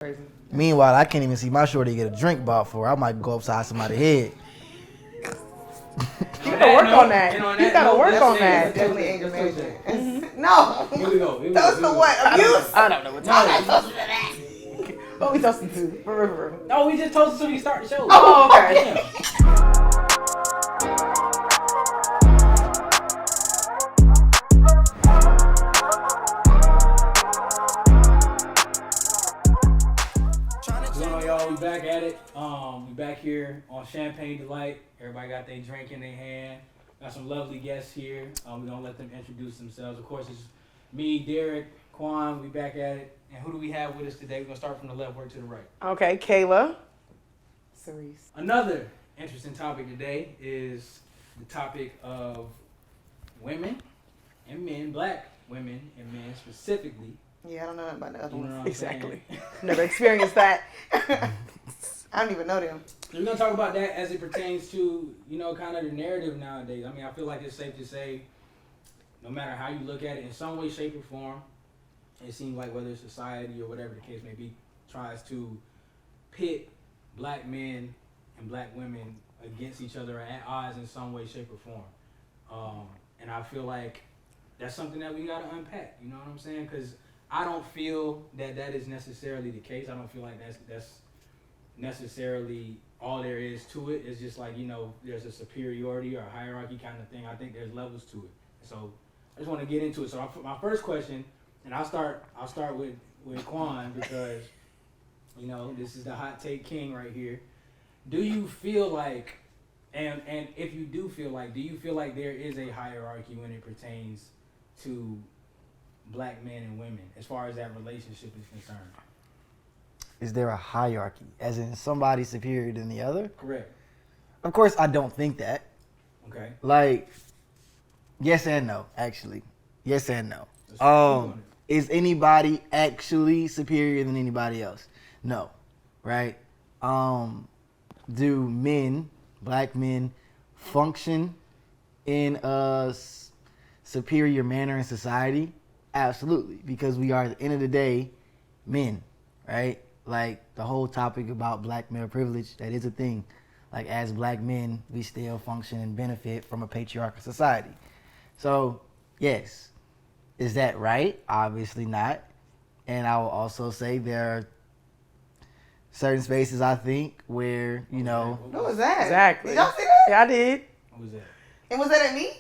Crazy. Meanwhile, I can't even see my shorty get a drink bought for her. I might go upside somebody's head. You gotta work on that. And on You that gotta note, work that's on it. that. Definitely anger management. No. Here we go. Toast to what? Abuse? I don't know what I'm time. not toasting to that. What we toasting to? For real. No, we just told us so we can start the show. Oh, okay. Damn. What's going on, y'all? We back at it. We back here on Champagne Delight. Everybody got their drink in their hand. Got some lovely guests here. We're gonna let them introduce themselves. Of course, it's me, Derek, Quan. We back at it. And who do we have with us today? We're gonna start from the left, work to the right. Okay, Kayla. Cerise. Another interesting topic today is the topic of women and men, black women and men specifically. Yeah, I don't know nothing about the other You know ones. what I'm Exactly. saying? Never experienced that. I don't even know them. We're gonna talk about that as it pertains to, kind of the narrative nowadays. I mean, I feel like it's safe to say, no matter how you look at it, in some way, shape, or form, it seems like whether it's society or whatever the case may be, tries to pit black men and black women against each other at odds in some way, shape, or form. And I feel like that's something that we gotta unpack. You know what I'm saying? Because I don't feel that is necessarily the case. I don't feel like that's necessarily all there is to it. It's just like, there's a superiority or a hierarchy kind of thing. I think there's levels to it. So I just want to get into it. So my first question, and I'll start with Quan because, this is the hot take king right here. Do you feel like, and if you do feel like, do you feel like there is a hierarchy when it pertains to black men and women as far as that relationship is concerned? Is there a hierarchy, as in somebody superior than the other? Correct. Of course, I don't think that. Okay. Like, yes and no, actually. Yes and no. Let's keep on Is anybody actually superior than anybody else? No, right? Do men, black men, function in a superior manner in society? Absolutely, because we are, at the end of the day, men, right? Like, the whole topic about black male privilege, that is a thing. Like, as black men, we still function and benefit from a patriarchal society. So, yes. Is that right? Obviously not. And I will also say there are certain spaces, I think, where, What was that? Exactly. Did y'all see that? Yeah, I did. What was that? And was that at me?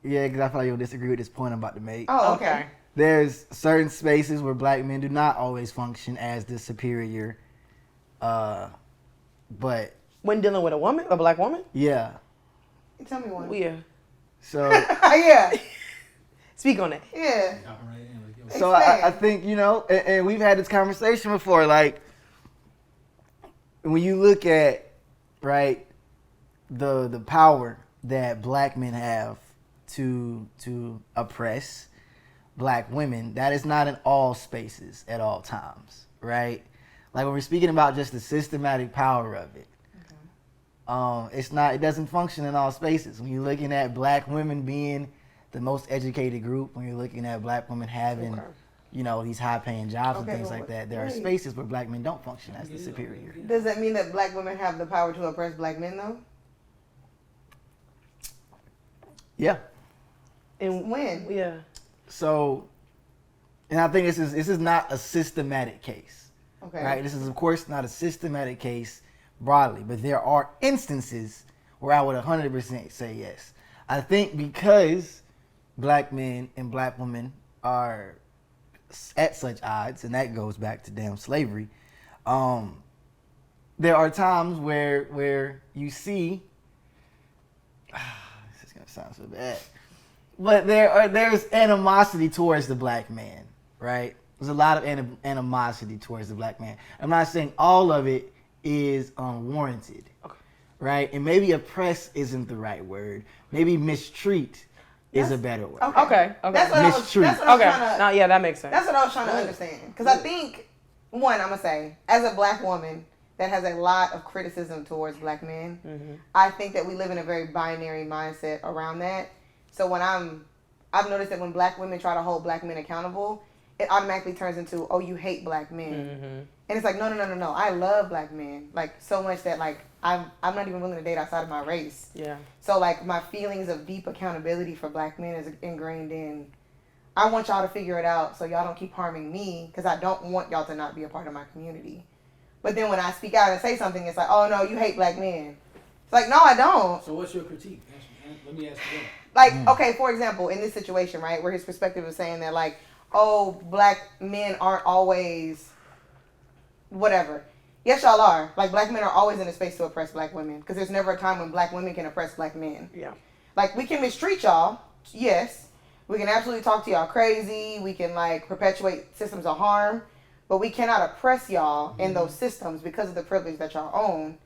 Yeah, because I feel like you'll disagree with this point I'm about to make. Oh, okay. There's certain spaces where black men do not always function as the superior, but When dealing with a black woman? yeah. Tell me one. Yeah. So Yeah. Speak on that. Yeah. Hopping right in. Let's go. so I think, and we've had this conversation before, like, when you look at, right, the power that black men have to oppress black women, that is not in all spaces at all times, right? Like, when we're speaking about just the systematic power of it, it doesn't function in all spaces. When you're looking at black women being the most educated group, when you're looking at black women having, these high-paying jobs and things like that, there are spaces where black men don't function as the superior. Does that mean that black women have the power to oppress black men, though? Yeah. And When? Yeah. So, and I think this is not a systematic case, Okay. right? This is, of course, not a systematic case broadly, but there are instances where I would 100% say yes. I think because black men and black women are at such odds, and that goes back to damn slavery, there are times where you see, this is going to sound so bad, but there's animosity towards the black man, right? There's a lot of animosity towards the black man. I'm not saying all of it is unwarranted, right? And maybe oppress isn't the right word. Maybe mistreat is a better word. Okay. That's what I was Okay. trying to... No, yeah, that makes sense. That's what I was trying to understand. Because I think, one, I'm going to say, as a black woman that has a lot of criticism towards black men, I think that we live in a very binary mindset around that. So when I've noticed that when black women try to hold black men accountable, it automatically turns into, oh, you hate black men. And it's like, no. I love black men. Like, so much that, like, I'm not even willing to date outside of my race. Yeah. So, like, my feelings of deep accountability for black men is ingrained in, I want y'all to figure it out so y'all don't keep harming me, because I don't want y'all to not be a part of my community. But then when I speak out and say something, it's like, oh, no, you hate black men. It's like, no, I don't. So what's your critique? Let me ask you that. Like, okay, for example, in this situation, right, where his perspective is saying that, like, oh, black men aren't always whatever. Yes, y'all are. Like, black men are always in a space to oppress black women, because there's never a time when black women can oppress black men. Yeah. Like, we can mistreat y'all, yes. We can absolutely talk to y'all crazy. We can, like, perpetuate systems of harm. But we cannot oppress y'all in those systems because of the privilege that y'all own.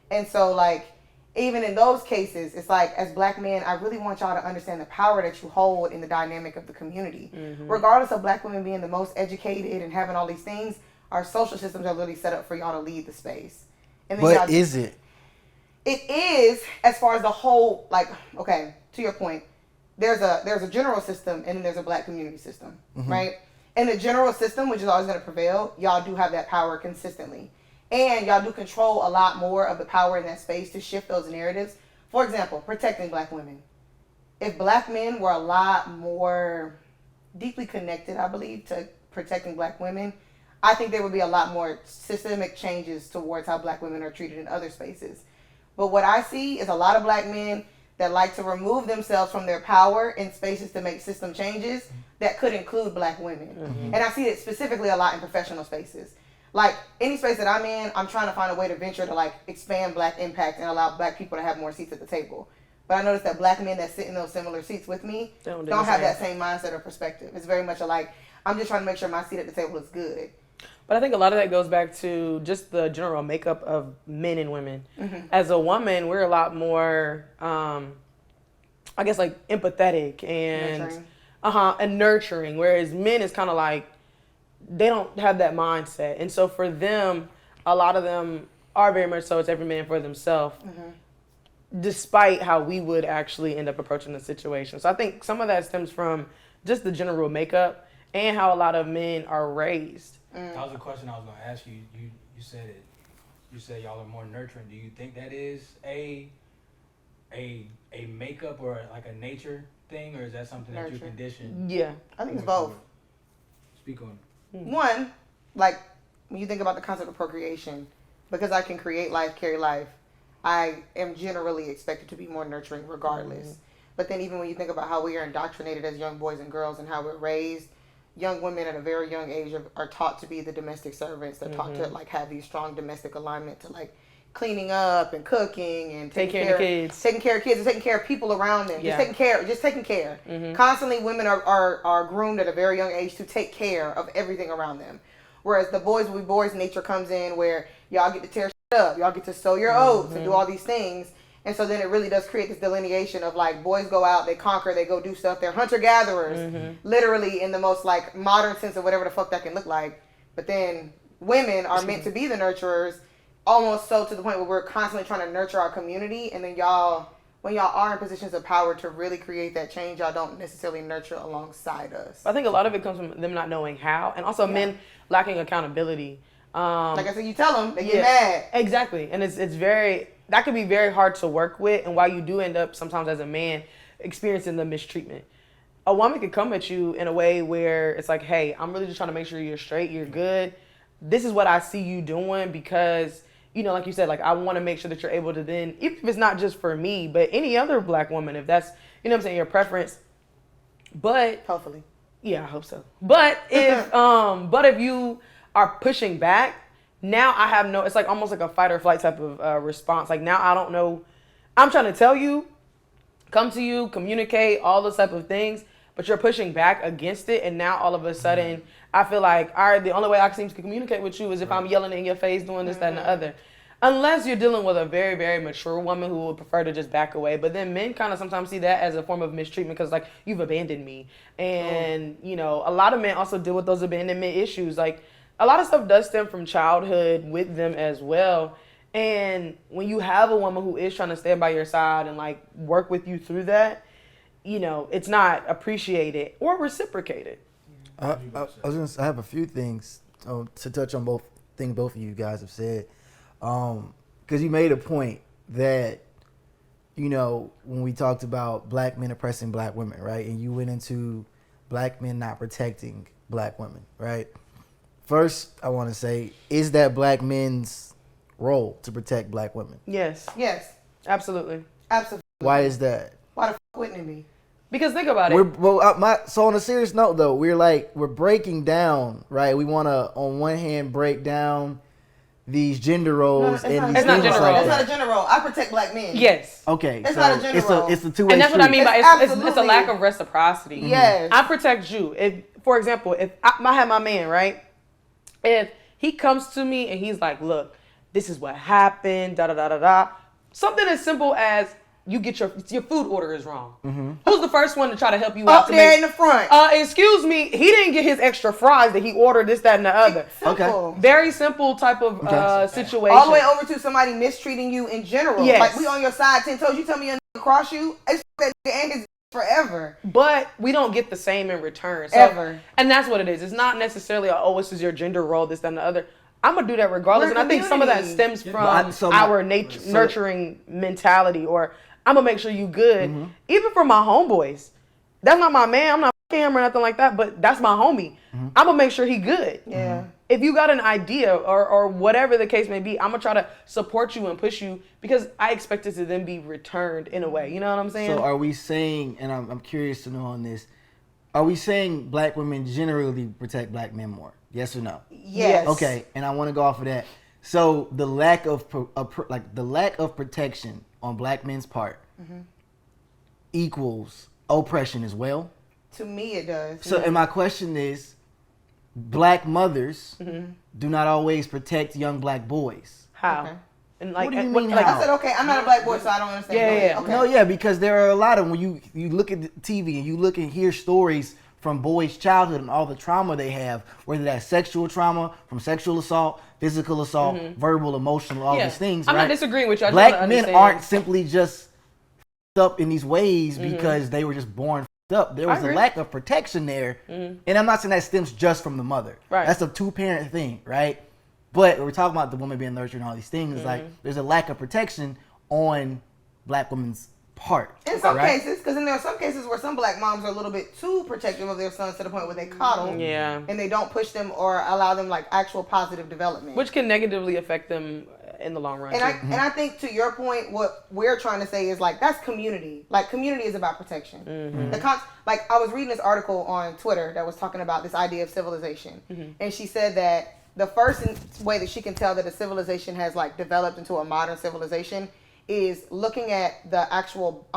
And so, like, even in those cases, it's like, as black men, I really want y'all to understand the power that you hold in the dynamic of the community. Regardless of black women being the most educated and having all these things, our social systems are literally set up for y'all to lead the space. And then But is it? It is, as far as the whole, like, okay, to your point, there's a general system and then there's a black community system, right? In the general system, which is always going to prevail, y'all do have that power consistently. And y'all do control a lot more of the power in that space to shift those narratives. For example, protecting black women. If black men were a lot more deeply connected, I believe, to protecting black women, I think there would be a lot more systemic changes towards how black women are treated in other spaces. But what I see is a lot of black men that like to remove themselves from their power in spaces to make system changes that could include black women. And I see it specifically a lot in professional spaces. Like, any space that I'm in, I'm trying to find a way to venture to, like, expand black impact and allow black people to have more seats at the table. But I noticed that black men that sit in those similar seats with me don't have that same mindset or perspective. It's very much like, I'm just trying to make sure my seat at the table is good. But I think a lot of that goes back to just the general makeup of men and women. As a woman, we're a lot more, I guess, like, empathetic and nurturing. Whereas men is kind of like, they don't have that mindset. And so for them, a lot of them are very much so it's every man for themselves, despite how we would actually end up approaching the situation. So I think some of that stems from just the general makeup and how a lot of men are raised. That was a question I was going to ask you. You said it. You said y'all are more nurturing. Do you think that is a makeup or like a nature thing, or is that something that you condition? Yeah. I think it's both. Speak on it. One, like, when you think about the concept of procreation, because I can create life, carry life, I am generally expected to be more nurturing regardless. But then even when you think about how we are indoctrinated as young boys and girls and how we're raised, young women at a very young age are taught to be the domestic servants. They're taught to, like, have these strong domestic alignment to, like, cleaning up and cooking and taking care of kids and taking care of people around them. Just taking care. Constantly women are groomed at a very young age to take care of everything around them. Whereas the boys will be boys, nature comes in where y'all get to tear shit up, y'all get to sow your oats and do all these things. And so then it really does create this delineation of, like, boys go out, they conquer, they go do stuff. They're hunter-gatherers, literally in the most, like, modern sense of whatever the fuck that can look like. But then women are meant to be the nurturers, almost so to the point where we're constantly trying to nurture our community. And then when y'all are in positions of power to really create that change, y'all don't necessarily nurture alongside us. I think a lot of it comes from them not knowing how, and also men lacking accountability. Like I said, you tell them, they get mad. Exactly. And it's very, that can be very hard to work with. And while you do end up sometimes as a man experiencing the mistreatment, a woman could come at you in a way where it's like, hey, I'm really just trying to make sure you're straight, you're good. This is what I see you doing because, you know, like you said, like, I want to make sure that you're able to then, even if it's not just for me, but any other black woman, if that's, you know what I'm saying, your preference. But hopefully. Yeah, I hope so. But if you are pushing back, now I have no, it's like almost like a fight or flight type of response. Like, now I don't know. I'm trying to tell you, come to you, communicate, all those type of things, but you're pushing back against it. And now all of a sudden, I feel like, all right, the only way I seem to communicate with you is if I'm yelling in your face, doing this, that, and the other. Unless you're dealing with a very, very mature woman who would prefer to just back away. But then men kind of sometimes see that as a form of mistreatment because, like, you've abandoned me. And, you know, a lot of men also deal with those abandonment issues. Like, a lot of stuff does stem from childhood with them as well. And when you have a woman who is trying to stand by your side and, like, work with you through that, you know, it's not appreciated or reciprocated. I have a few things to touch on both of you guys have said. Because you made a point that, you know, when we talked about black men oppressing black women, right? And you went into black men not protecting black women, right? First, I want to say, is that black men's role to protect black women? Yes. Yes. Absolutely. Absolutely. Why is that? Why the fuck wouldn't it be? Because think about it. So on a serious note, though, we're breaking down, right? We want to, on one hand, break down these gender roles it's and not these gender things roles. like It's not that. a gender role. I protect black men. Yes. Okay, It's so not a gender role. it's a two-way And that's street. what I mean by it's a Absolutely. lack of reciprocity. Yes. I protect you. If, for example, if I have my man, right? If he comes to me and he's like, look, this is what happened, da da da da da. Something as simple as you get your food order is wrong. Who's the first one to try to help you out? Up there in the front. Excuse me, he didn't get his extra fries that he ordered, this, that, and the other. Simple. Very simple type of situation. All the way over to somebody mistreating you in general. Yes. Like, we on your side 10 toes. You tell me a nigga cross you, it's that nigga and his forever. But we don't get the same in return. So, Ever. And that's what it is. It's not necessarily, this is your gender role, this, that, and the other. I'm going to do that regardless. We're and I think some of that community. stems from our nurturing mentality, or I'm going to make sure you good. Even for my homeboys. That's not my man. I'm not him or nothing like that, but that's my homie. I'm going to make sure he good. Yeah. If you got an idea or whatever the case may be, I'm going to try to support you and push you because I expect it to then be returned in a way. You know what I'm saying? So are we saying, and I'm curious to know on this, are we saying black women generally protect black men more? Yes or no? Yes. Okay, and I want to go off of that. So the lack of protection on black men's part equals oppression as well. To me, it does. So, and my question is, black mothers do not always protect young black boys. How? Okay. And like, What do you what- mean like, how? I said, okay, I'm not a black boy, so I don't understand. Yeah, Go ahead. yeah. Okay. No, yeah, because there are a lot of, when you look at the TV and you look and hear stories from boys' childhood and all the trauma they have, whether that's sexual trauma, from sexual assault, physical assault, verbal, emotional, all Yeah. these things. I'm right? not disagreeing with you. I just Black wanna men understand. aren't simply just up in these ways because they were just born up. There I was a agree. lack of protection there, and I'm not saying that stems just from the mother. Right. That's a two-parent thing, right? But we're talking about the woman being nurtured and all these things. Like, there's a lack of protection on black women's part. In some right? cases, because then there are some cases where some black moms are a little bit too protective of their sons to the point where they coddle. Yeah. And they don't push them or allow them like actual positive development. Which can negatively affect them in the long run. And too. I think to your point, what we're trying to say is like that's community. Like community is about protection. Like I was reading this article on Twitter that was talking about this idea of civilization, and she said that the first way that she can tell that a civilization has like developed into a modern civilization is looking at the actual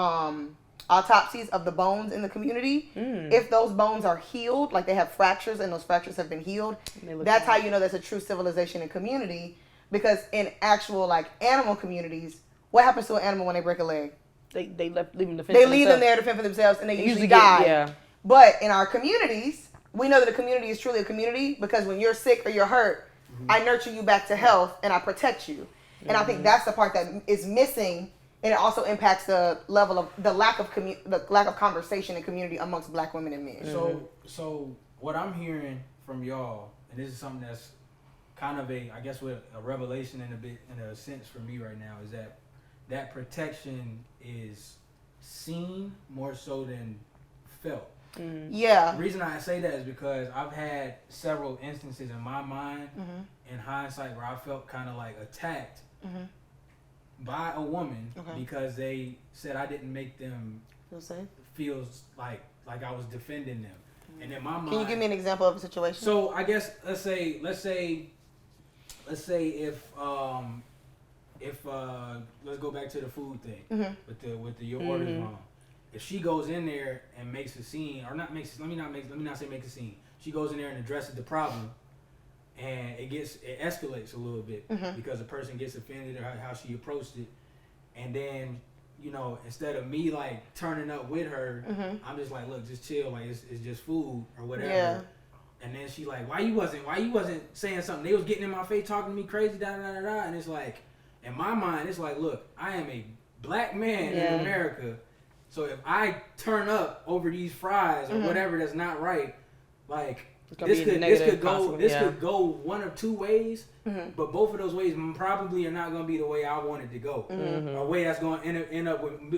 autopsies of the bones in the community. If those bones are healed, like they have fractures and those fractures have been healed, that's how you know that's a true civilization and community. Because in actual like animal communities, what happens to an animal when they break a leg? They leave them to fend They for leave them themselves. there to fend for themselves, and they usually get- die. yeah. But in our communities, we know that a community is truly a community because when you're sick or you're hurt, I nurture you back to health and I protect you. And I think that's the part that is missing, and it also impacts the level of the lack of conversation and community amongst black women and men. So what I'm hearing from y'all, and this is something that's kind of a revelation in a sense for me right now, is that protection is seen more so than felt. Yeah. The reason I say that is because I've had several instances in my mind, in hindsight, where I felt kind of like attacked by a woman because they said I didn't make them feel like I was defending them. And in my mind, Can you give me an example of a situation? so I guess let's say if let's go back to the food thing with the your orders wrong. If she goes in there and makes a scene, or not makes, let me not say make a scene. She goes in there and addresses the problem, and it escalates a little bit because the person gets offended or how she approached it, and then instead of me like turning up with her, I'm just like, look, just chill, like it's just food or whatever. Yeah. And then she like, why you wasn't saying something? They was getting in my face, talking to me crazy, da da da da. And it's like, in my mind, it's like, look, I am a black man in America. So if I turn up over these fries or whatever that's not right, like could go one of two ways, Mm-hmm. but both of those ways probably are not going to be the way I want it to go. Mm-hmm. A way that's going to end up with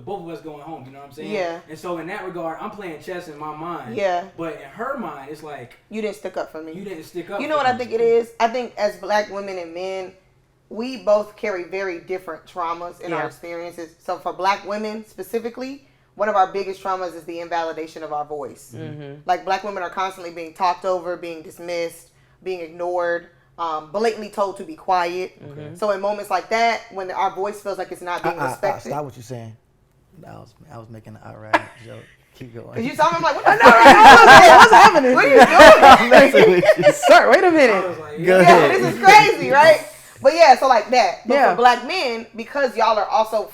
both of us going home. You know what I'm saying? Yeah. And so in that regard, I'm playing chess in my mind. Yeah. But in her mind, it's like You didn't stick up for me. you didn't stick up. You know for what I me. think it is? I think as Black women and men, we both carry very different traumas in our experiences. So for Black women specifically, one of our biggest traumas is the invalidation of our voice. Mm-hmm. Like Black women are constantly being talked over, being dismissed, being ignored, blatantly told to be quiet. Mm-hmm. So in moments like that, when our voice feels like it's not being respected. Stop what you're saying. I was making an outright joke. Keep going. Cause you saw me, I'm like, what the fuck? What's happening? What are you doing? I'm messing with you. Sir, wait a I minute. was like, Go Yeah, ahead. this is crazy, right? But yeah, so like that. But Yeah. for Black men, because y'all are also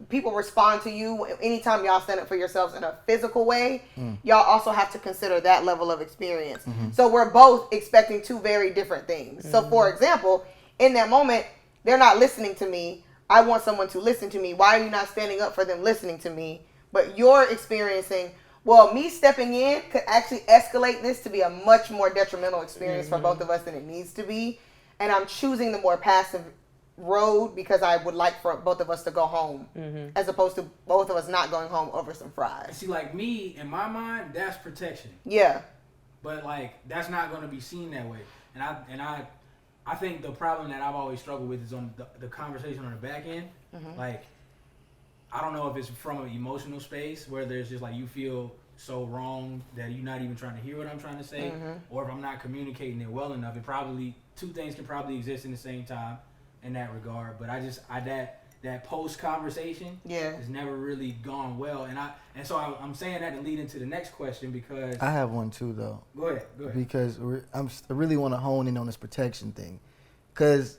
people respond to you anytime y'all stand up for yourselves in a physical way, y'all also have to consider that level of experience. So we're both expecting two very different things. So for example, in that moment, they're not listening to me. I want someone to listen to me. Why are you not standing up for them listening to me? But you're experiencing, well, me stepping in could actually escalate this to be a much more detrimental experience for both of us than it needs to be. And I'm choosing the more passive road because I would like for both of us to go home as opposed to both of us not going home over some fries. See, like me, in my mind, that's protection. Yeah. But like that's not going to be seen that way. And I think the problem that I've always struggled with is on the conversation on the back end. Like I don't know if it's from an emotional space where there's just like you feel so wrong that you're not even trying to hear what I'm trying to say, or if I'm not communicating it well enough. It probably two things can probably exist in the same time in that regard. But that post conversation has never really gone well, and so I'm saying that to lead into the next question because I have one too though. Go ahead. Because I really want to hone in on this protection thing, because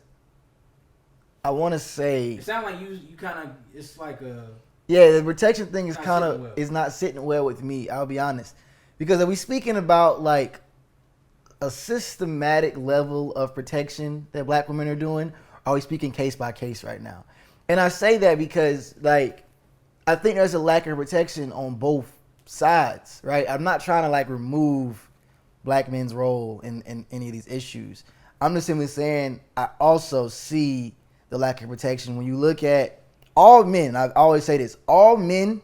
I want to say It sounds like you kind of it's like a the protection thing is Not kind sitting of well. is not sitting well with me. I'll be honest, because are we speaking about like a systematic level of protection that Black women are doing? Or are we speaking case by case right now? And I say that because like I think there's a lack of protection on both sides, right? I'm not trying to like remove Black men's role in any of these issues. I'm just simply saying I also see the lack of protection when you look at all men. I always say this: all men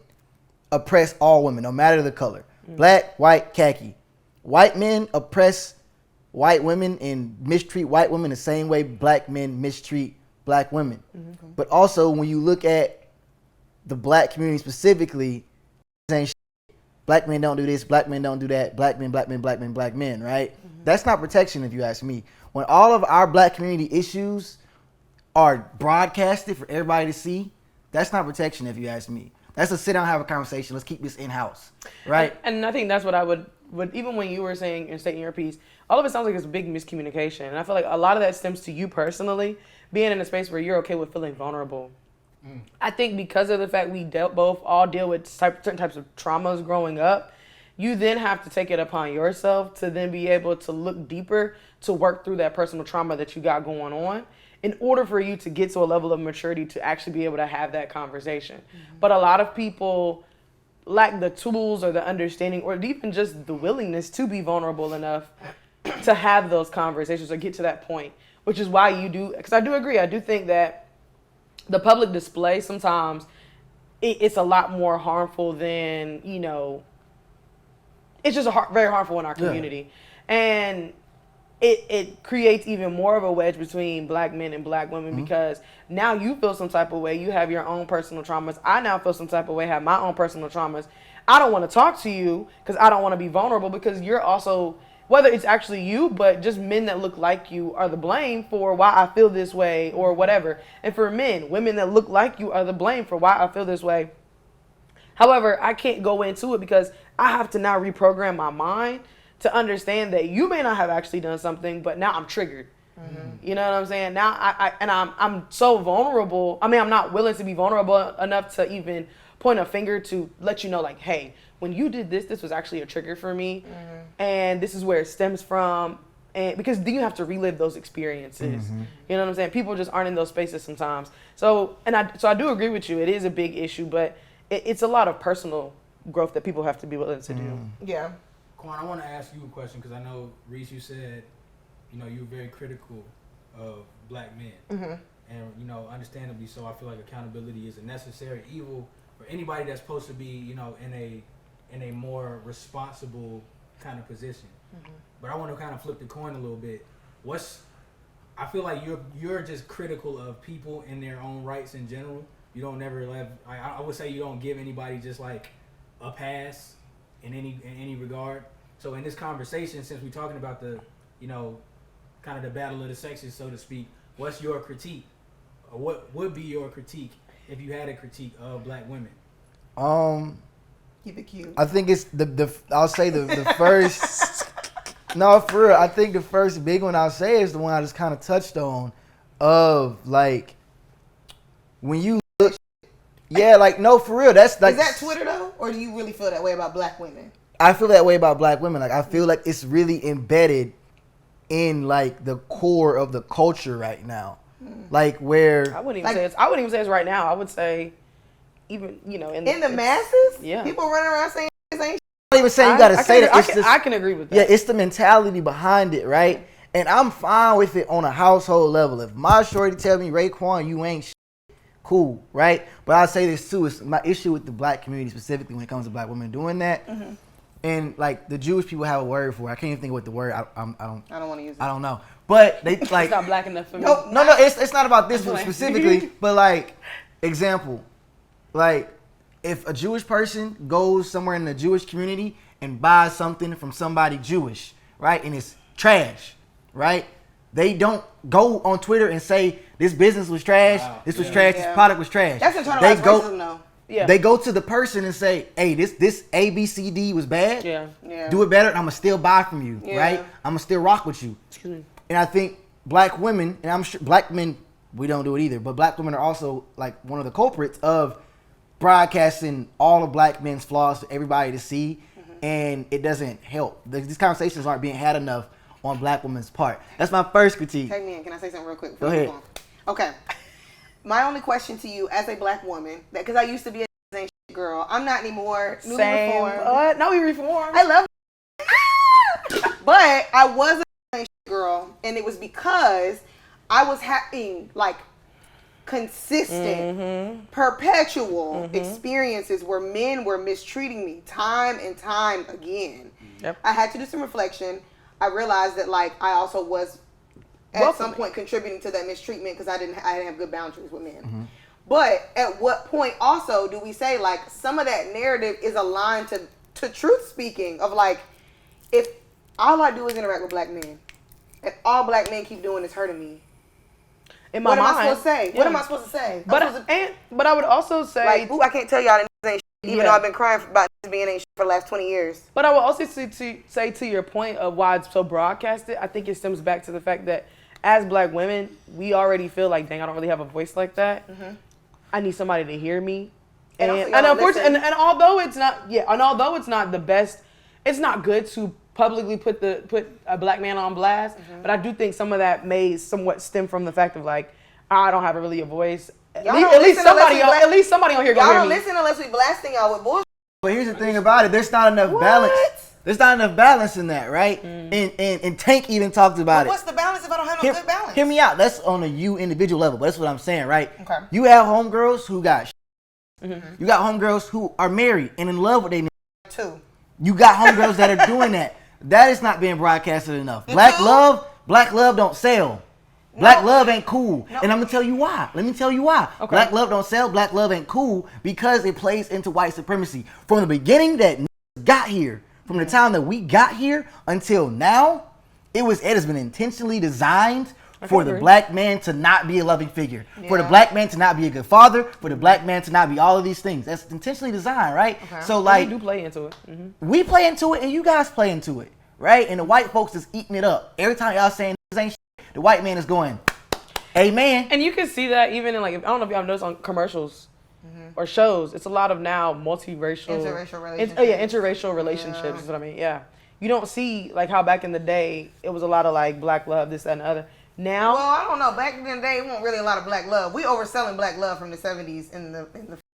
oppress all women, no matter the color. Black, white, khaki. White men oppress white women and mistreat white women the same way Black men mistreat Black women. But also, when you look at the Black community specifically, saying Black men don't do this, Black men don't do that, Black men, Black men, Black men, Black men, right? That's not protection if you ask me. When all of our Black community issues are broadcasted for everybody to see, that's not protection if you ask me. That's a sit down, have a conversation. Let's keep this in-house, right? And I think that's what I would even when you were saying and stating your piece, all of it sounds like it's a big miscommunication. And I feel like a lot of that stems to you personally being in a space where you're okay with feeling vulnerable. I think because of the fact we all deal with certain types of traumas growing up, you then have to take it upon yourself to then be able to look deeper to work through that personal trauma that you got going on in order for you to get to a level of maturity to actually be able to have that conversation. But a lot of people lack the tools or the understanding or even just the willingness to be vulnerable enough to have those conversations or get to that point, which is why you do, because I do agree. I do think that the public display sometimes it's a lot more harmful than, it's just very harmful in our community. And it creates even more of a wedge between Black men and Black women because now you feel some type of way. You have your own personal traumas. I now feel some type of way, have my own personal traumas. I don't want to talk to you because I don't want to be vulnerable because you're also, whether it's actually you, but just men that look like you are the blame for why I feel this way or whatever. And for men, women that look like you are the blame for why I feel this way. However, I can't go into it because I have to now reprogram my mind to understand that you may not have actually done something, but now I'm triggered. You know what I'm saying? Now I'm so vulnerable. I mean, I'm not willing to be vulnerable enough to even point a finger to let you know, like, hey, when you did this was actually a trigger for me, and this is where it stems from. And because then you have to relive those experiences. You know what I'm saying? People just aren't in those spaces sometimes. So I do agree with you. It is a big issue, but it's a lot of personal growth that people have to be willing to do. Yeah. Quan, I want to ask you a question because I know, Reese, you said, you know, you're very critical of black men. Mm-hmm. And, you know, understandably so, I feel like accountability is a necessary evil for anybody that's supposed to be, you know, in a more responsible kind of position. Mm-hmm. But I want to kind of flip the coin a little bit. I feel like you're just critical of people in their own rights in general. You don't never I would say you don't give anybody just like a pass in any regard. So in this conversation, since we're talking about the, you know, kind of the battle of the sexes, so to speak, what's your critique? Or what would be your critique if you had a critique of black women? Keep it cute. I think it's I'll say the first. No, for real. I think the first big one I'll say is the one I just kind of touched on, of like when you look. Yeah, like no, for real. That's like. Is that Twitter though, or do you really feel that way about black women? I feel that way about black women. Like I feel like it's really embedded in like the core of the culture right now. Like where I wouldn't even say it's right now. I would say even, you know, in the masses, yeah, people running around saying this ain't. I'm not even saying you gotta say that. I can agree with that. Yeah, it's the mentality behind it, right? And I'm fine with it on a household level. If my shorty tell me, Raekwon, you ain't shit, cool, right? But I'll say this too, it's my issue with the black community specifically when it comes to black women doing that. Mm-hmm. And like the Jewish people have a word for it. I can't even think of what the word. I don't want to use it. I don't know. But they like. It's not black enough for me. No. It's not about this one specifically. But like, example, like if a Jewish person goes somewhere in the Jewish community and buys something from somebody Jewish, right, and it's trash, right? They don't go on Twitter and say this business was trash, this was trash, this product was trash. That's internalized racism, though. Yeah. They go to the person and say, hey, this ABCD was bad. Yeah. Do it better, and I'm going to still buy from you, right? I'm going to still rock with you. Excuse me. And I think black women, and I'm sure black men, we don't do it either, but black women are also like one of the culprits of broadcasting all of black men's flaws for everybody to see, and it doesn't help. These conversations aren't being had enough on black women's part. That's my first critique. Hey, man, can I say something real quick? Go ahead. Okay. My only question to you as a black woman, because I used to be a girl, I'm not anymore. Newly reformed. No, we reformed. I love it. But I was a girl, and it was because I was having like consistent, perpetual experiences where men were mistreating me time and time again. Yep. I had to do some reflection. I realized that like I also was at some point contributing to that mistreatment because I didn't have good boundaries with men. But at what point also do we say like some of that narrative is aligned to truth speaking of like, if all I do is interact with black men and all black men keep doing is hurting me, what am I supposed to say? Yeah. What am I supposed to say? But I would also say, like, ooh, I can't tell y'all that ain't shit, even though I've been crying about being ain't shit for the last 20 years. But I would also say to your point of why it's so broadcasted, I think it stems back to the fact that as black women, we already feel like, dang, I don't really have a voice like that. I need somebody to hear me. And unfortunately, and although it's not the best, it's not good to publicly put a black man on blast. But I do think some of that may somewhat stem from the fact of like, I don't have really a voice. At least somebody on here can hear me. Y'all don't listen unless we blasting y'all with bullshit. But here's the thing about it: there's not enough balance. There's not enough balance in that, right? And Tank even talked about it. What's the balance if I don't have no good balance? Hear me out. That's on a you individual level, but that's what I'm saying, right? Okay. You have homegirls who got you got homegirls who are married and in love with their too. You got homegirls that are doing that. That is not being broadcasted enough. Black love don't sell. Black love ain't cool. And I'm gonna tell you why. Let me tell you why. Okay. Black love don't sell. Black love ain't cool because it plays into white supremacy. From the beginning that got here, from the time that we got here until now, it has been intentionally designed for the black man to not be a loving figure, for the black man to not be a good father, for the black man to not be all of these things. That's intentionally designed, right? Okay. So like, we do play into it. We play into it, and you guys play into it, right? And the white folks is eating it up. Every time y'all saying this ain't shit, the white man is going, amen. And you can see that even in like, I don't know if y'all noticed on commercials or shows, it's a lot of now interracial relationships. Interracial relationships is what I mean. Yeah. You don't see like how back in the day it was a lot of like black love, this, that, and the other. Now, well, I don't know. Back in the day, it wasn't really a lot of black love. We overselling black love from the 70s, in the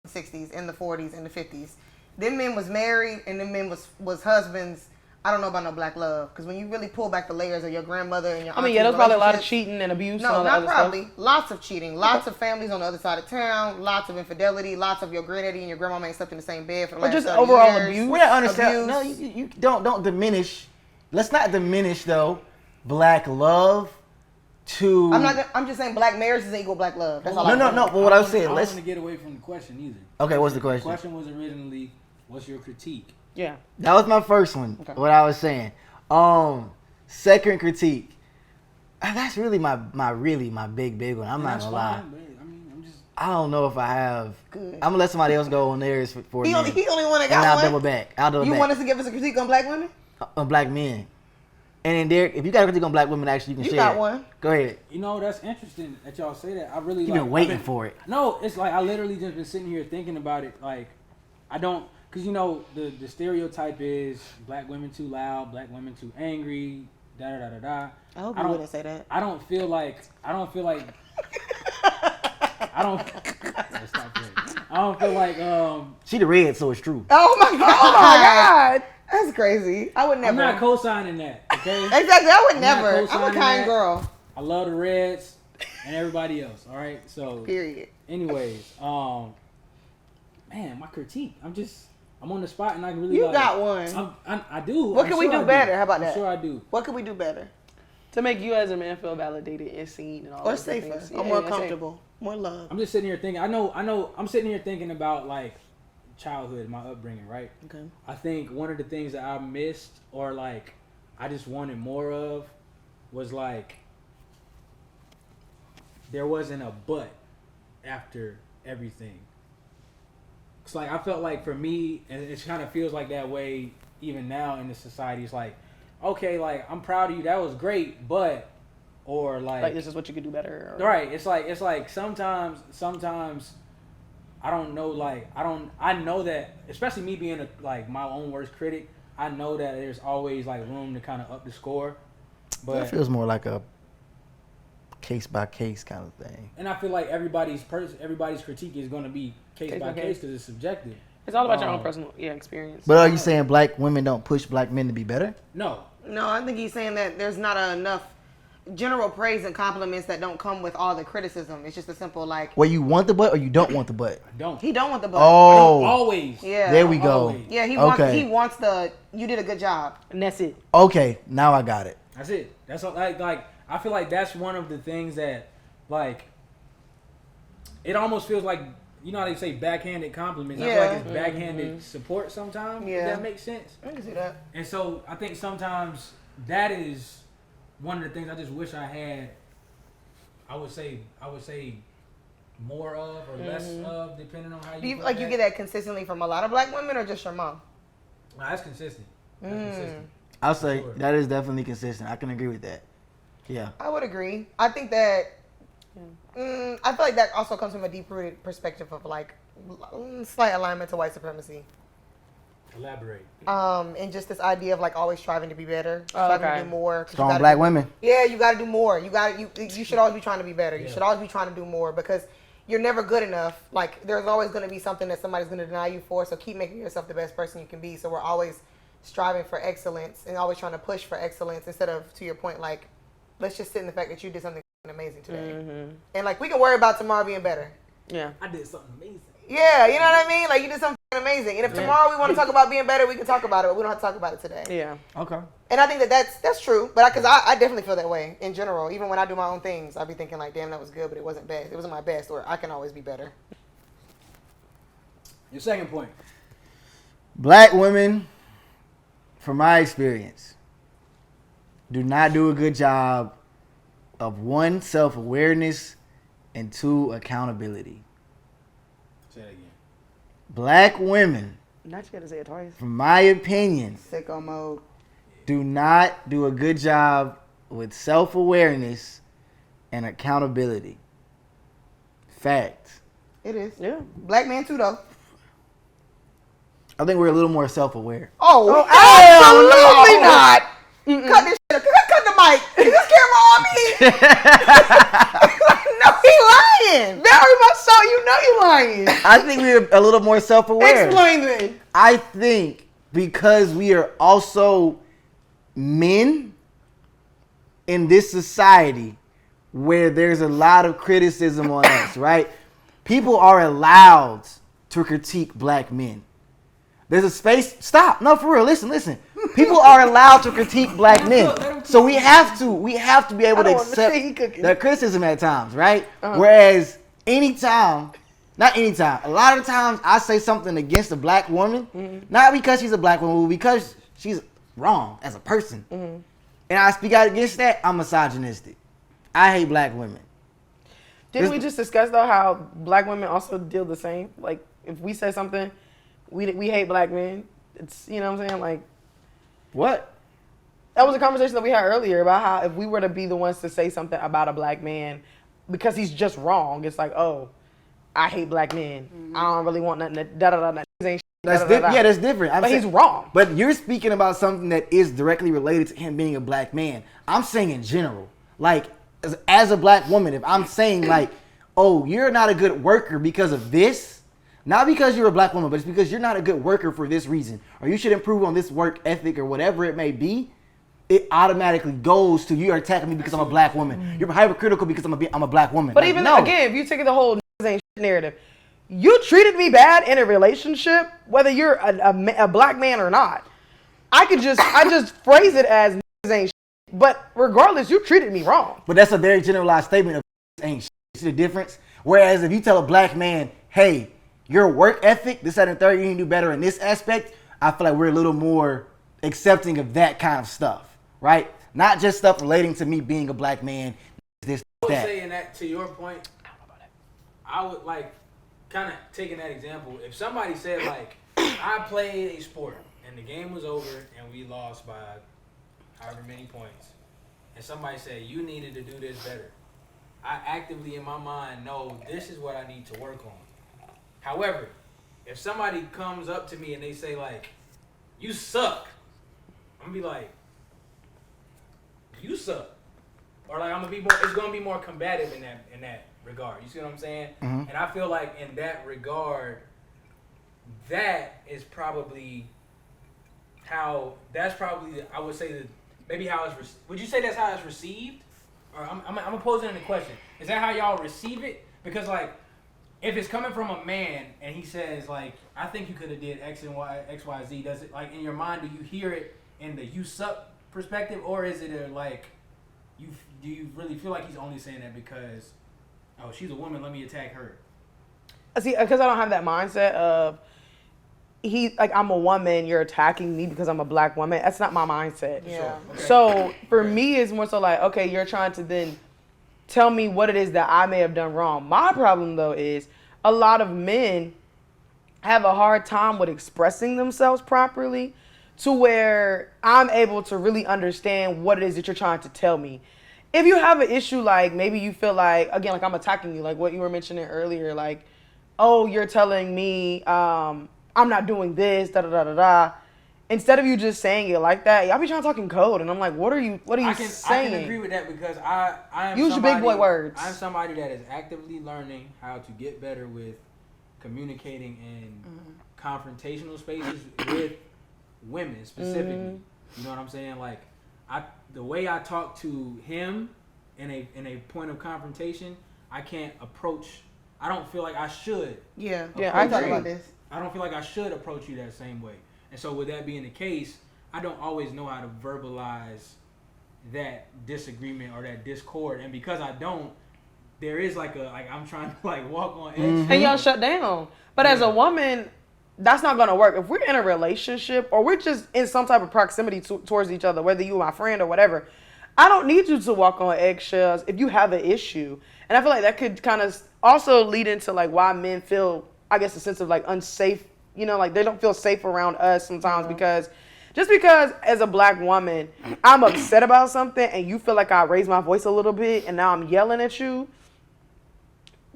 60s, in the 40s, in the 50s. Them men was married, and them men was husbands I don't know about no black love, because when you really pull back the layers of your grandmother and your I mean, yeah, there's probably a lot of relationships- cheating and abuse. No, and all that not other probably. Stuff. Lots of cheating. Lots of families on the other side of town. Lots of infidelity. Lots of your granddaddy and your grandma ain't slept in the same bed for the Or last just 30 overall years. abuse. We don't understand. Abuse. No, you don't diminish. Let's not diminish though. Black love to. I'm just saying black marriage doesn't equal black love. That's all. No, I'm no, saying. no. But what I was I saying, don't let's. want to get away from the question either. Okay, what's the The question? question was originally, what's your critique? Yeah. That was my first one. Okay. What I was saying. Second critique. That's really my big one. I'm And not that's gonna lie. fine, but I mean, I'm just. I don't know if I have. Good. I'm gonna let somebody else go on theirs for He a only minute. one that And got I'll one. double back. I'll double You back. want us to give us a critique on black women? On black men. And then Derek, if you got a critique on black women, actually you can You share. got it. one. Go ahead. You know, that's interesting that y'all say that. I really You've like. been waiting I've been- for it. No, it's like I literally just been sitting here thinking about it. Like, I don't, cause you know the stereotype is black women too loud, black women too angry, da da da da da. I hope I you don't- wouldn't say that. I don't feel like. I don't. Let's stop there. I don't feel like. She the red, so it's true. Oh my god! Oh my God. That's crazy. I would never. I'm not co-signing that. Okay. Exactly. I would I'm not never. I'm a co-signing kind that. girl. I love the Reds and everybody else. All right. So. Period. Anyways, man, my critique. I'm on the spot and I can really. You like, got one. I do. What I'm can we sure do I better? How about I'm that? Sure, I do. What could we do better? To make you as a man feel validated and seen and all Or those good safer? things. Or Yeah, more yeah, comfortable? More love? I'm just sitting here thinking. I know. I'm sitting here thinking about like childhood, my upbringing, right? Okay. I think one of the things that I missed or like I just wanted more of was like there wasn't a but after everything. It's like I felt like for me, and it kind of feels like that way even now in the society. It's like, okay, like I'm proud of you, that was great, but or Like this is what you could do better. Or, right. It's like sometimes I don't know. Like I know that, especially me being like my own worst critic. I know that there's always like room to kind of up the score, That but feels more like a case by case kind of thing. and I feel like everybody's critique is going to be case by case because it's subjective. It's all about your own personal experience. But are you saying black women don't push black men to be better? No, No, I think he's saying that there's not enough general praise and compliments that don't come with all the criticism. It's just a simple like Where you want the butt or you don't want the butt? I don't. he don't want the butt. I don't Oh, always. Yeah. there we go. Always. Yeah, Okay. he wants the you did a good job. And that's it. Okay, now I got it. That's it. That's all, like I feel like that's one of the things that like it almost feels like, you know how they say backhanded compliments. I feel Yeah. like it's backhanded support sometimes. Yeah. If that makes sense. I can see that. And so I think sometimes that is one of the things I just wish I had. I would say more of or less of, depending on how you. Do you put like you that. get that consistently from a lot of black women or just your mom? Nah, that's consistent. That's consistent. I'll say Sure. that is definitely consistent. I can agree with that. Yeah. I would agree. I think that I feel like that also comes from a deep-rooted perspective of like slight alignment to white supremacy. Elaborate. And just this idea of like always striving to be better, striving okay. to do more. 'cause you Strong gotta black do- women. Yeah, you got to do more. You should always be trying to be better. You Yeah. should always be trying to do more because you're never good enough. Like there's always going to be something that somebody's going to deny you for. So keep making yourself the best person you can be. So we're always striving for excellence and always trying to push for excellence instead of, to your point, like let's just sit in the fact that you did something amazing today. And like we can worry about tomorrow being better. Yeah. I did something amazing. Yeah, you know what I mean? Like you did something amazing. And if tomorrow we want to talk about being better, we can talk about it, but we don't have to talk about it today. Yeah. Okay. And I think that's true, but because I definitely feel that way in general. Even when I do my own things, I be thinking like, damn, that was good, but it wasn't best. It wasn't my best, or I can always be better. Your second point. Black women, from my experience, do not do a good job of one, self-awareness, and two, accountability. Say that again. Black women, Not you gotta say it twice. from my opinion, Sicko mode. do not do a good job with self-awareness and accountability. Fact. It is. Yeah. Black man too, though. I think we're a little more self-aware. Oh, absolutely not. Cut this shit. Cut the mic. Is this camera on me? No, he lying. Very much so. You know you lying. I think we're a little more self-aware. Explain then. I think because we are also men in this society where there's a lot of criticism on us, right? People are allowed to critique black men. There's a space. Stop. No, for real. Listen. People are allowed to critique black men. So we have to be able to accept their criticism at times, right? Whereas not anytime, a lot of times I say something against a black woman, not because she's a black woman, but because she's wrong as a person. And I speak out against that, I'm misogynistic. I hate black women. Didn't we just discuss though how black women also deal the same? Like if we say something, we hate black men. It's, you know what I'm saying? Like, what? That was a conversation that we had earlier about how if we were to be the ones to say something about a black man because he's just wrong, it's like, oh, I hate black men. I don't really want nothing. That's different. But he's wrong. But you're speaking about something that is directly related to him being a black man. I'm saying in general, like as a black woman, if I'm saying like, oh, you're not a good worker because of this, not because you're a black woman, but it's because you're not a good worker for this reason, or you should improve on this work ethic or whatever it may be, it automatically goes to you are attacking me because I'm a black woman. You're hypercritical because I'm a black woman. But like, even again, if you take the whole narrative, you treated me bad in a relationship, whether you're a black man or not. I just phrase it as ain't shit. But regardless, you treated me wrong. But that's a very generalized statement of ain't shit. See the difference? Whereas if you tell a black man, hey, your work ethic, this, that, and third, you need to do better in this aspect, I feel like we're a little more accepting of that kind of stuff, right? Not just stuff relating to me being a black man, this, that. I would say in that, to your point, I would like, kind of taking that example, if somebody said like, I played a sport and the game was over and we lost by however many points, and somebody said you needed to do this better, I actively in my mind know this is what I need to work on. However, if somebody comes up to me and they say like, you suck, I'm gonna be like, you suck, or like it's gonna be more combative in that regard. You see what I'm saying? And I feel like in that regard, that is probably I would say that maybe how it's would you say that's how it's received? Or I'm posing the question. Is that how y'all receive it? Because like, if it's coming from a man and he says like, I think you could have did X and Y, X, Y, Z, does it like in your mind, do you hear it in the you suck perspective, or is it do you really feel like he's only saying that because, oh, she's a woman, let me attack her? See, because I don't have that mindset of I'm a woman, you're attacking me because I'm a black woman. That's not my mindset. Yeah. Okay. So for me, it's more so like, okay, you're trying to then tell me what it is that I may have done wrong. My problem though is a lot of men have a hard time with expressing themselves properly to where I'm able to really understand what it is that you're trying to tell me. If you have an issue, like maybe you feel like, again, like I'm attacking you, like what you were mentioning earlier, like, oh, you're telling me I'm not doing this, da da da da da. Instead of you just saying it like that, y'all be trying to talk in code, and I'm like, what are you saying? I can agree with that because I am use your big boy words. I'm somebody that is actively learning how to get better with communicating in confrontational spaces with women specifically. You know what I'm saying? Like, the way I talk to him in a point of confrontation, I can't approach. I don't feel like I should. Yeah, I talk about this. I don't feel like I should approach you that same way. And so with that being the case, I don't always know how to verbalize that disagreement or that discord. And because I don't, there is I'm trying to walk on edge. And y'all shut down. But as a woman, that's not going to work. If we're in a relationship or we're just in some type of proximity towards each other, whether you're my friend or whatever, I don't need you to walk on eggshells if you have an issue. And I feel like that could kind of also lead into why men feel, I guess, a sense of unsafe. You know, they don't feel safe around us sometimes because as a black woman, I'm upset about something and you feel like I raised my voice a little bit and now I'm yelling at you,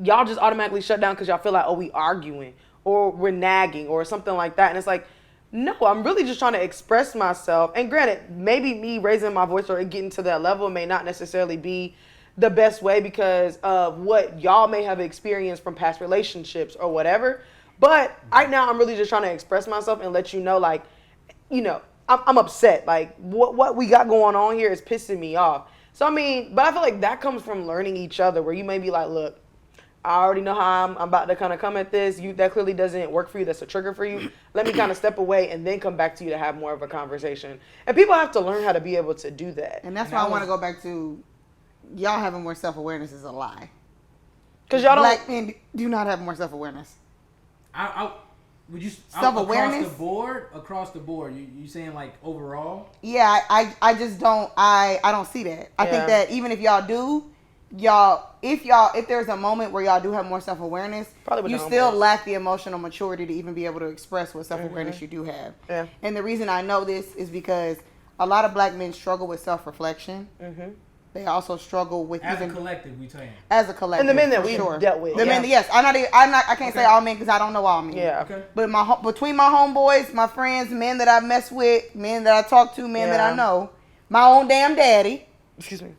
y'all just automatically shut down because y'all feel like, oh, we arguing or we're nagging or something like that. And it's like, no, I'm really just trying to express myself. And granted, maybe me raising my voice or getting to that level may not necessarily be the best way because of what y'all may have experienced from past relationships or whatever. But right now, I'm really just trying to express myself and let you know, I'm upset. Like what we got going on here is pissing me off. So I mean, but I feel like that comes from learning each other, where you may be like, look, I already know how I'm about to kind of come at this. That clearly doesn't work for you. That's a trigger for you. Let me kind of step away and then come back to you to have more of a conversation. And people have to learn how to be able to do that. And that's why I want to go back to y'all having more self-awareness is a lie. Because y'all don't. Black men do not have more self-awareness. Would you Self-awareness? Across the board. You saying like overall? Yeah, I just don't I don't see that. I think that even if y'all do, if there's a moment where y'all do have more self-awareness, you still lack the emotional maturity to even be able to express what self-awareness you do have. Yeah. And the reason I know this is because a lot of black men struggle with self-reflection. Mm-hmm. They also struggle with as a collective. We saying as a collective, and the men that we dealt with. The men, yes, I can't say all men because I don't know all men. Yeah. Okay. But between my homeboys, my friends, men that I mess with, men that I talk to, men that I know, my own damn daddy. Excuse me.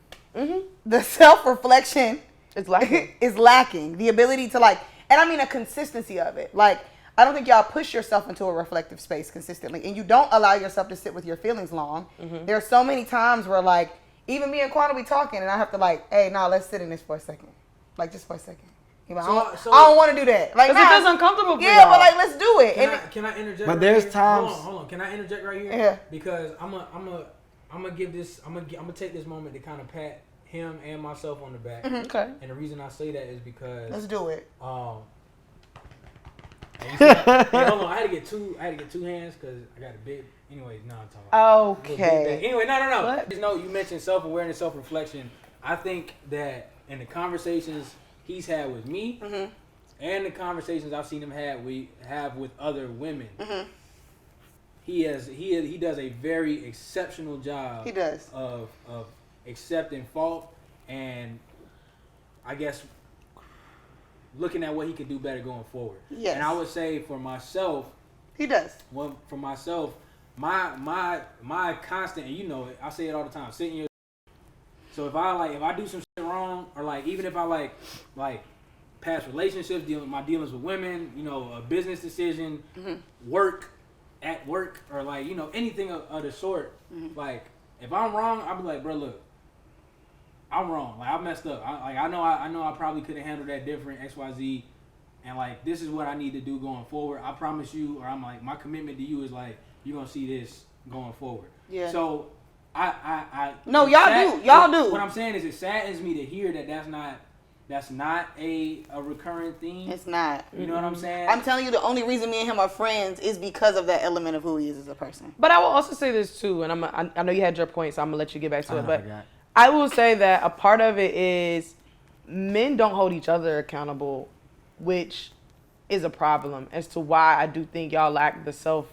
The self-reflection It's lacking. is lacking. The ability to and I mean a consistency of it. Like, I don't think y'all push yourself into a reflective space consistently, and you don't allow yourself to sit with your feelings long. There are so many times where even me and Quana be talking, and I have to hey, let's sit in this for a second, just for a second. I don't want to do that. Because it feels uncomfortable for yeah, y'all. but let's do it. Can I interject? But there's times. Hold on. Can I interject right here? Yeah. Because I'm gonna take this moment to kind of pat him and myself on the back. Okay. And the reason I say that is because let's do it. Hey, hold on. I had to get two hands because I got a big. Anyways, no, I'm talking about. Okay. Anyway, no. What? Just know you mentioned self-awareness, self-reflection. I think that in the conversations he's had with me and the conversations I've seen him have with other women, he does a very exceptional job. He does of accepting fault and I guess looking at what he could do better going forward. Yes. And I would say for myself, he does. well, for myself, my constant, and you know it, I say it all the time, sit in your. So if I do some shit wrong, or even if I past relationships, my dealings with women, a business decision, work, or anything of the sort, if I'm wrong, I'll be like, bro, look, I'm wrong. I messed up. I know I probably could have handled that different, XYZ, and this is what I need to do going forward. I promise you, or I'm my commitment to you is you're gonna see this going forward. Yeah. So I no, y'all do. What I'm saying is it saddens me to hear that that's not a recurring theme. It's not. You know what I'm saying? I'm telling you, the only reason me and him are friends is because of that element of who he is as a person. But I will also say this too, and I know you had your point, so I'm gonna let you get back to it. But I will say that a part of it is men don't hold each other accountable, which is a problem as to why I do think y'all lack the self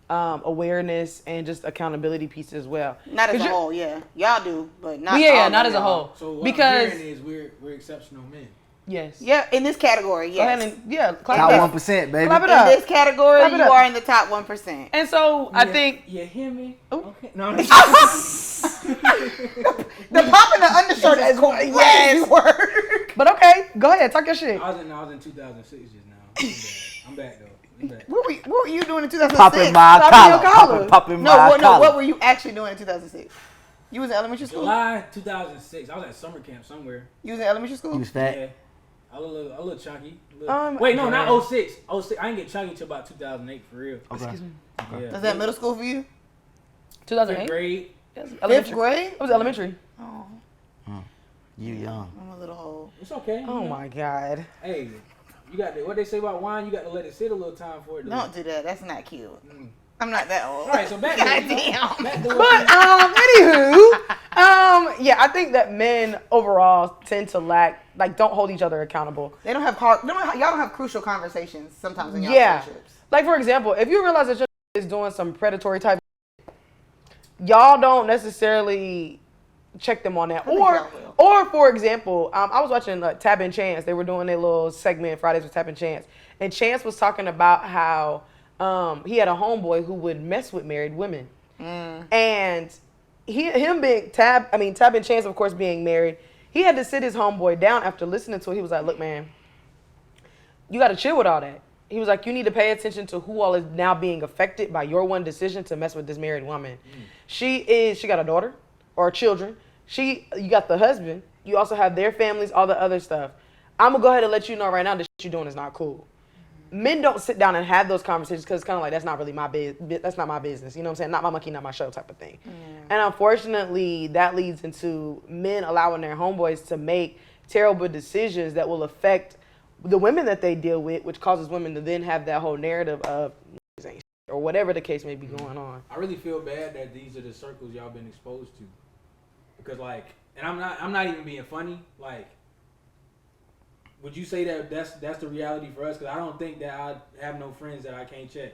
awareness and just accountability piece as well. Not as a whole, yeah. Y'all do, but not not as a whole. So what because I'm hearing is we're exceptional men. Yes. Yeah, in this category, yes. Go ahead and, top 1%, baby. Clap it up. In this category, you are in the top 1%. And so I think you hear me? Ooh. Okay. No. The pop in the undershirt is going crazy work. But okay, go ahead, talk your shit. I was in 2006 just now. I'm back though. What were you doing in 2006? Popping my collar. Popping my collar. What were you actually doing in 2006? You was in elementary school? July 2006. I was at summer camp somewhere. You was in elementary school? You was fat? Yeah. A little chunky. Wait, no, not 06. 06. I didn't get chunky until about 2008 for real. Okay. Excuse me. Yeah. Was that middle school for you? 2008? Fifth grade. Fifth grade? It was elementary. Oh. You young. I'm a little old. It's okay. Oh my God. Hey, you got what they say about wine. You got to let it sit a little time for it. Don't do that. That's not cute. I'm not that old. All right, so back to But anywho, yeah, I think that men overall tend to lack, don't hold each other accountable. They don't have y'all don't have crucial conversations sometimes in y'all friendships. Like for example, if you realize that your is doing some predatory type, y'all don't necessarily check them on that. Or for example, I was watching Tab and Chance. They were doing their little segment Fridays with Tab and Chance, and Chance was talking about how he had a homeboy who would mess with married women, and Tab and Chance, of course, being married, he had to sit his homeboy down after listening to it. He was like, "Look, man, you got to chill with all that. He was like, you need to pay attention to who all is now being affected by your one decision to mess with this married woman. She got a daughter or children. You got the husband. You also have their families, all the other stuff. I'm going to go ahead and let you know right now that shit you're doing is not cool. Men don't sit down and have those conversations because it's kind of like, that's not really my business. That's not my business. You know what I'm saying? Not my monkey, not my show type of thing. And unfortunately, that leads into men allowing their homeboys to make terrible decisions that will affect the women that they deal with, which causes women to then have that whole narrative of or whatever the case may be going on. I really feel bad that these are the circles y'all been exposed to, because like, and I'm not even being funny. Like, would you say that that's the reality for us? Because I don't think that I have no friends that I can't check.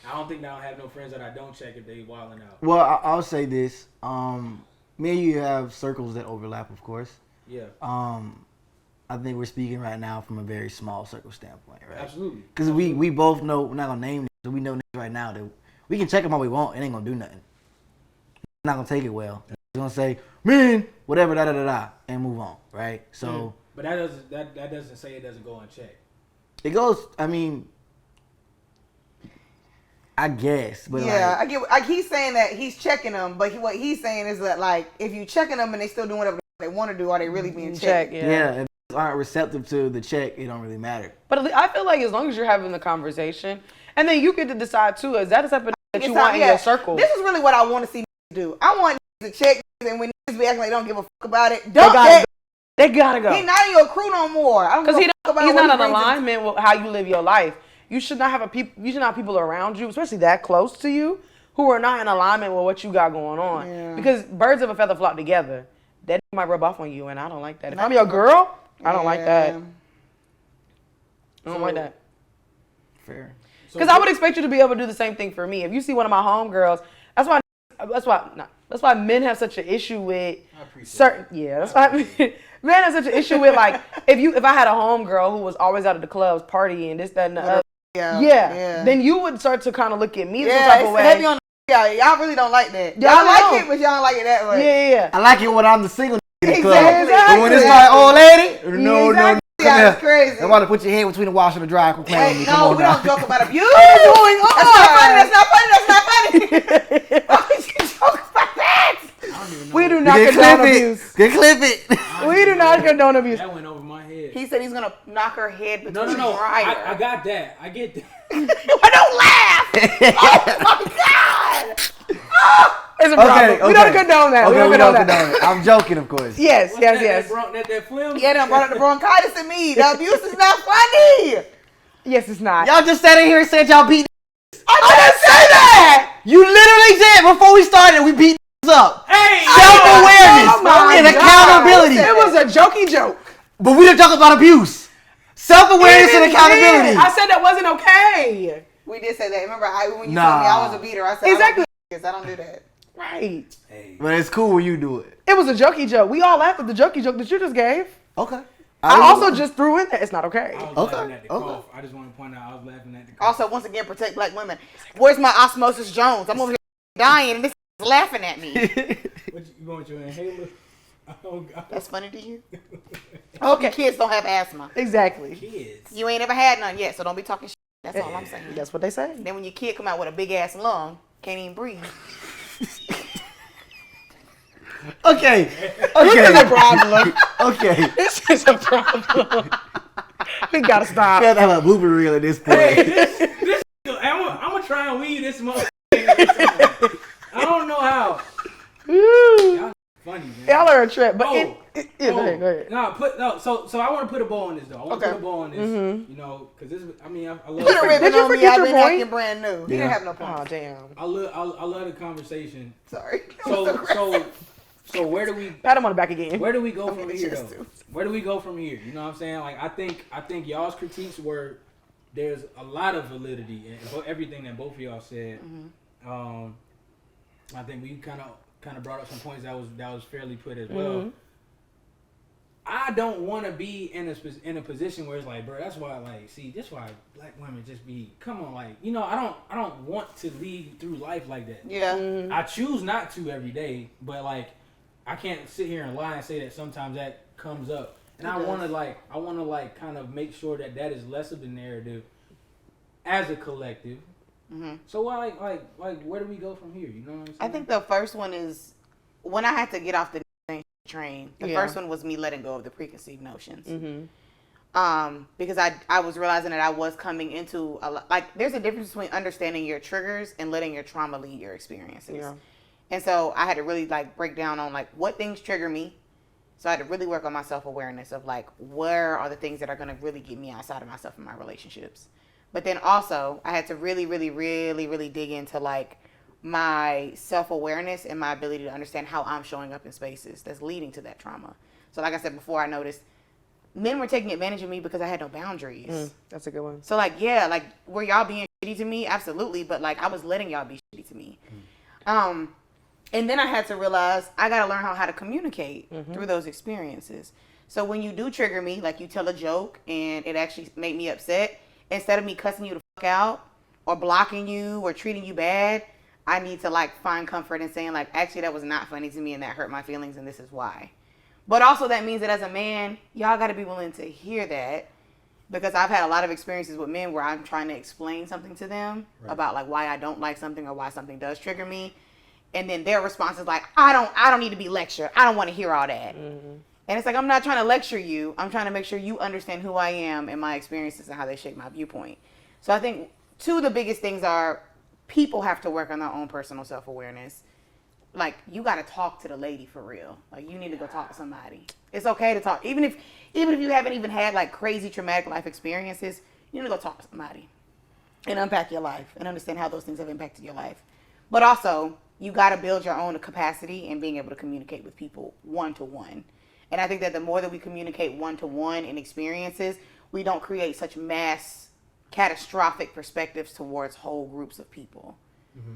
I don't think that I have no friends that I don't check if they wilding out. Well, I'll say this. Me and you have circles that overlap, of course. Yeah. I think we're speaking right now from a very small circle standpoint, right? Absolutely. Because we both know, we're not going to name names, so we know right now that we can check them all we want. It ain't going to do nothing. It's not going to take it well. It's going to say, man, whatever, da-da-da-da, and move on, right? So. But that doesn't say it doesn't go unchecked. It goes, I mean, I guess. But yeah, I get. Like, he's saying that he's checking them, but what he's saying is that, like, if you checking them and they still doing whatever they want to do, are they really being checked? Yeah, if they aren't receptive to the check, it don't really matter. But I feel like as long as you're having the conversation, and then you get to decide too, is that the type of that you want in your circle? This is really what I want to see do. I want to check, and when niggas be acting like they don't give a fuck about it, they gotta go. He's not in your crew no more. Because he's not in alignment with how you live your life. You should not have people around you, especially that close to you, who are not in alignment with what you got going on. Yeah. Because birds of a feather flock together. That might rub off on you, and I don't like that. If I'm your girl, I don't like that. I don't like that. Fair. Because I would expect you to be able to do the same thing for me. If you see one of my homegirls, that's why men have such an issue with certain. Yeah, that's why men have such an issue with, like, if I had a homegirl who was always out at the clubs partying, this, that, and the other. Yeah. Then you would start to kind of look at me some type of way. Heavy on y'all really don't like that. Y'all like it, but y'all don't like it that way. Yeah. I like it when I'm the single in the club. Exactly. But when it's my old lady, no. Yeah, it's crazy. I'm about to put your head between the wash and the dryer. Hey, no, we don't joke about abuse. What's going on? That's not funny. Why would you joke about that? We do not condone abuse. Good clip it. We do not condone abuse. That went over my head. He said he's gonna knock her head between the No. dryer. I got that. I get that. Don't laugh. Oh my God. It's a problem. We don't condone that. Okay, we don't condone it. I'm joking, of course. Yes. That film? Yeah, they brought up the bronchitis in me. The abuse is not funny. Yes, it's not. Y'all just sat in here and said y'all beat. I didn't say that. You literally said before we started we beat up. Hey, self-awareness and accountability. It was a jokey joke. But we didn't talk about abuse. Self-awareness and accountability. I said that wasn't okay. We did say that. Remember, when you told me I was a beater, I said exactly. I don't do that. Right. Hey. But it's cool when you do it. It was a jokey joke. We all laughed at the jokey joke that you just gave. Okay. I also just threw in that. It's not okay. I was laughing at the cough. I just want to point out I was laughing at the cough. Also, once again, protect black women. Where's my Osmosis Jones? I'm over here dying and this is laughing at me. You want your inhaler? Oh, God. That's funny to you? Okay. Kids don't have asthma. Exactly. Kids. You ain't ever had none yet, so don't be talking shit. That's all I'm saying. That's what they say. Then when your kid come out with a big ass lung, can't even breathe. Okay. This is a problem. Okay. This is a problem. We gotta stop. We have to have a blooper reel at this point. Hey, I'm gonna try and weed this motherfucker. I don't know how. Y'all funny, man. Y'all are a trip, but go ahead. So I want to put a bow on this though. I want to put a bow on this. Mm-hmm. You know, because this. I mean, I love. Did you forget your point? Brand new. You didn't have no point. Oh damn. I love the conversation. Sorry. So where do we pat him on the back again? Where do we go from here though? Where do we go from here? You know what I'm saying? Like I think y'all's critiques were there's a lot of validity in everything that both of y'all said. Mm-hmm. I think we kind of brought up some points that was fairly put as well. Mm-hmm. I don't want to be in a position where it's like, bro, that's why this why black women just be come on, like, you know, I don't want to lead through life like that. Yeah. Mm-hmm. I choose not to every day, but like I can't sit here and lie and say that sometimes that comes up. And I want to kind of make sure that is less of the narrative as a collective. Mm-hmm. So why, like, where do we go from here? You know what I'm saying? I think the first one is when I had to get off the train. The first one was me letting go of the preconceived notions. Because I was realizing that I was coming into there's a difference between understanding your triggers and letting your trauma lead your experiences. Yeah. And so I had to really like break down on like what things trigger me. So I had to really work on my self-awareness of like where are the things that are going to really get me outside of myself in my relationships. But then also I had to really, really, really, really dig into like my self-awareness and my ability to understand how I'm showing up in spaces that's leading to that trauma. So like I said before, I noticed men were taking advantage of me because I had no boundaries. That's a good one. So like, yeah, like were y'all being shitty to me? Absolutely. But like I was letting y'all be shitty to me. And then I had to realize I got to learn how to communicate through those experiences. So when you do trigger me, like you tell a joke and it actually made me upset, instead of me cussing you the fuck out or blocking you or treating you bad, I need to like find comfort in saying like, actually that was not funny to me and that hurt my feelings and this is why. But also that means that as a man, y'all got to be willing to hear that, because I've had a lot of experiences with men where I'm trying to explain something to them about like why I don't like something or why something does trigger me. And then their response is like, I don't need to be lectured. I don't want to hear all that. And it's like, I'm not trying to lecture you. I'm trying to make sure you understand who I am and my experiences and how they shape my viewpoint. So I think two of the biggest things are people have to work on their own personal self-awareness. Like, you got to talk to the lady for real. Like, you need to go talk to somebody. It's okay to talk. Even if you haven't even had, like, crazy traumatic life experiences, you need to go talk to somebody and unpack your life and understand how those things have impacted your life. But also, you got to build your own capacity in being able to communicate with people one-to-one. And I think that the more that we communicate one-to-one in experiences, we don't create such mass catastrophic perspectives towards whole groups of people.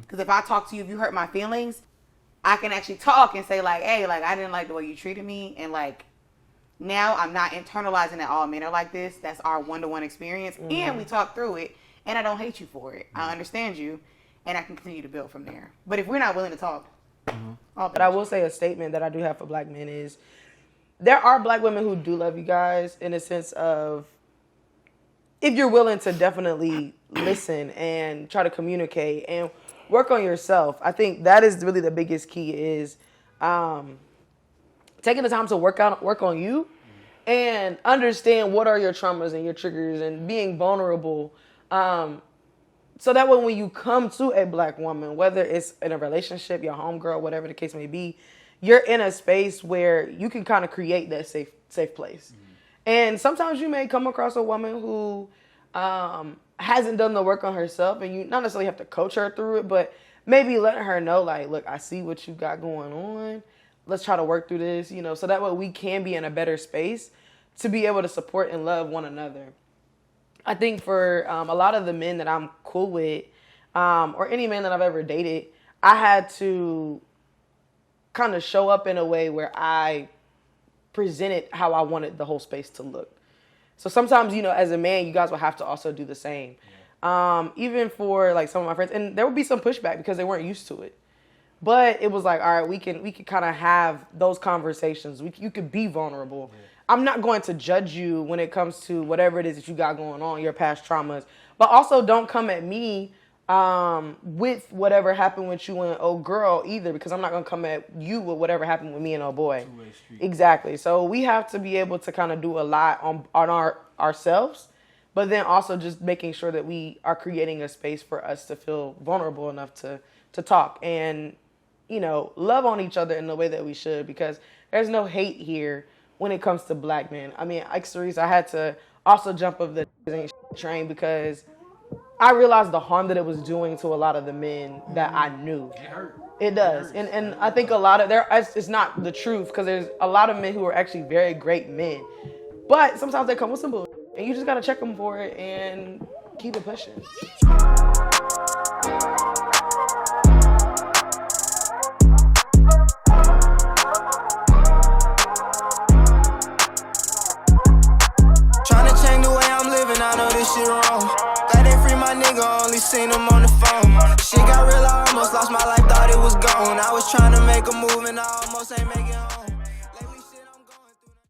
Because if I talk to you, if you hurt my feelings, I can actually talk and say like, hey, like I didn't like the way you treated me. And like, now I'm not internalizing that all men are like this. That's our one-to-one experience. And we talk through it and I don't hate you for it. I understand you and I can continue to build from there. But if we're not willing to talk. But I will say a statement that I do have for black men is there are black women who do love you guys in a sense of if you're willing to definitely listen and try to communicate and work on yourself. I think that is really the biggest key is taking the time to work on you and understand what are your traumas and your triggers and being vulnerable. So that way when you come to a black woman, whether it's in a relationship, your homegirl, whatever the case may be, you're in a space where you can kind of create that safe place. And sometimes you may come across a woman who hasn't done the work on herself, and you not necessarily have to coach her through it, but maybe let her know, like, look, I see what you got going on. Let's try to work through this, you know, so that way we can be in a better space to be able to support and love one another. I think for a lot of the men that I'm cool with, or any man that I've ever dated, I had to kind of show up in a way where I presented how I wanted the whole space to look. So sometimes, you know, as a man, you guys will have to also do the same. Even for like some of my friends, and there would be some pushback because they weren't used to it. But it was like, all right, we can kind of have those conversations. You could be vulnerable. Yeah. I'm not going to judge you when it comes to whatever it is that you got going on, your past traumas. But also don't come at me with whatever happened with you and old girl either, because I'm not going to come at you with whatever happened with me and old boy. Two-way street. Exactly. So we have to be able to kind of do a lot on ourselves, but then also just making sure that we are creating a space for us to feel vulnerable enough to talk and, you know, love on each other in the way that we should, because there's no hate here when it comes to black men. I mean, like Cerise, I had to also jump off the train because I realized the harm that it was doing to a lot of the men that I knew. It hurt. It does. And I think a lot of it's not the truth, because there's a lot of men who are actually very great men. But sometimes they come with some bullshit, and you just got to check them for it and keep it pushing. I know this shit wrong. Glad they free my nigga, only seen him on the phone. Shit got real, I almost lost my life, thought it was gone. I was trying to make a move and I almost ain't make it home.